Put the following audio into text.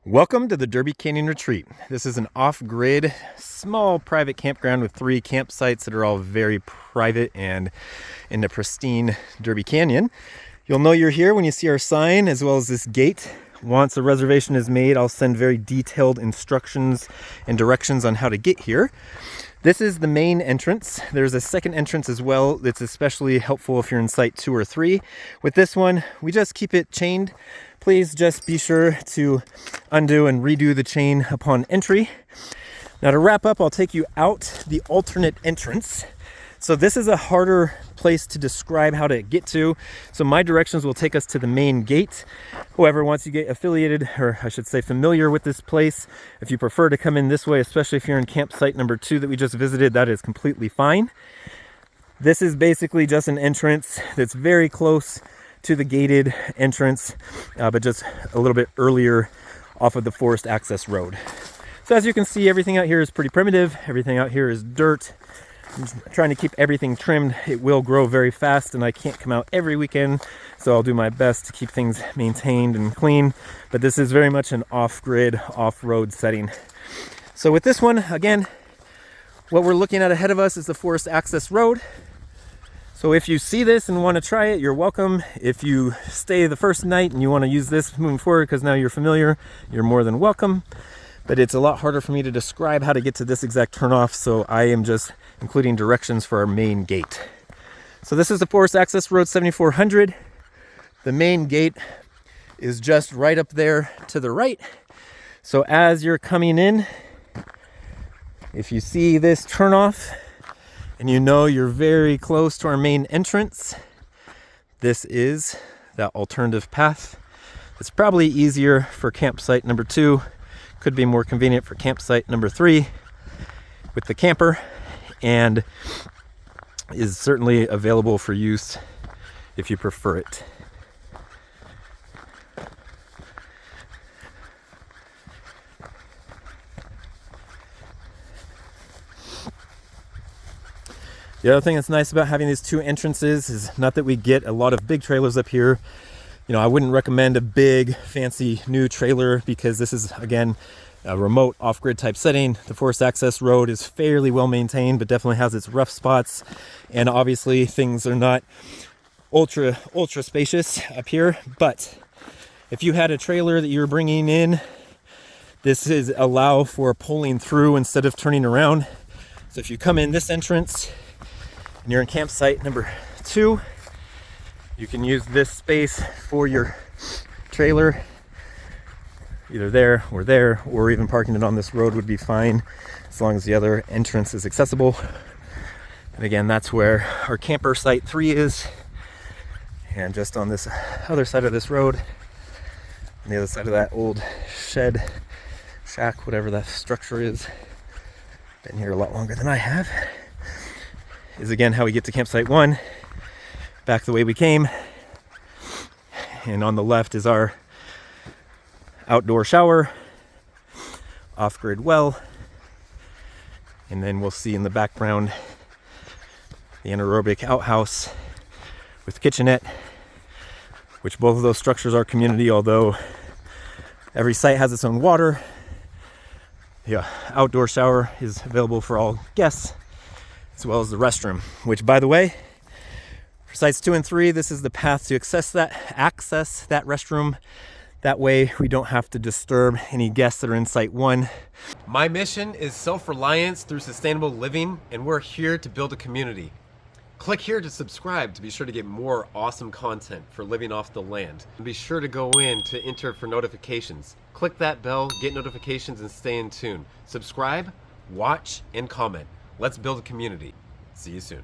Welcome to the Derby Cnayon Retreat. This is an off-grid, small private campground with 3 campsites that are all very private and in the pristine Derby Canyon. You'll know you're here when you see our sign as well as this gate. Once a reservation is made, I'll send very detailed instructions and directions on how to get here. This is the main entrance. There's a second entrance as well that's especially helpful if you're in site 2 or 3. With this one, we just keep it chained. Please just be sure to undo and redo the chain upon entry. Now to wrap up, I'll take you out the alternate entrance. So this is a harder place to describe how to get to. So my directions will take us to the main gate. However, once you get affiliated, or I should say familiar with this place, if you prefer to come in this way, especially if you're in campsite number 2 that we just visited, that is completely fine. This is basically just an entrance that's very close to the gated entrance, but just a little bit earlier off of the forest access road. So as you can see, everything out here is pretty primitive. Everything out here is dirt. I'm trying to keep everything trimmed. It will grow very fast and I can't come out every weekend, so I'll do my best to keep things maintained and clean. But this is very much an off-grid, off-road setting. So with this one, again, what we're looking at ahead of us is the forest access road. So if you see this and want to try it, you're welcome. If you stay the first night and you want to use this moving forward because now you're familiar, you're more than welcome. But it's a lot harder for me to describe how to get to this exact turnoff, so I am just including directions for our main gate. So this is the Forest Access Road 7400. The main gate is just right up there to the right. So as you're coming in, if you see this turnoff and you know you're very close to our main entrance, this is that alternative path. It's probably easier for campsite number 2. Could be more convenient for campsite number 3 with the camper, and is certainly available for use if you prefer it. The other thing that's nice about having these 2 entrances is not that we get a lot of big trailers up here. You know, I wouldn't recommend a big, fancy new trailer because this is, again, a remote off-grid type setting. The forest access road is fairly well maintained, but definitely has its rough spots. And obviously things are not ultra spacious up here. But if you had a trailer that you're bringing in, this is allow for pulling through instead of turning around. So if you come in this entrance and you're in campsite number 2, you can use this space for your trailer. Either there, or even parking it on this road would be fine as long as the other entrance is accessible. And again, that's where our camper site 3 is. And just on this other side of this road, on the other side of that old shed, shack, whatever that structure is, been here a lot longer than I have, is again how we get to campsite 1, back the way we came. And on the left is our outdoor shower, off-grid well, and then we'll see in the background the anaerobic outhouse with kitchenette, which both of those structures are community, although every site has its own water. The outdoor shower is available for all guests, as well as the restroom, which, by the way, for sites 2 and 3, this is the path to access that restroom. That way we don't have to disturb any guests that are in site 1. My mission is self-reliance through sustainable living, and we're here to build a community. Click here to subscribe to be sure to get more awesome content for living off the land. And be sure to go in to enter for notifications. Click that bell, get notifications, and stay in tune. Subscribe, watch, and comment. Let's build a community. See you soon.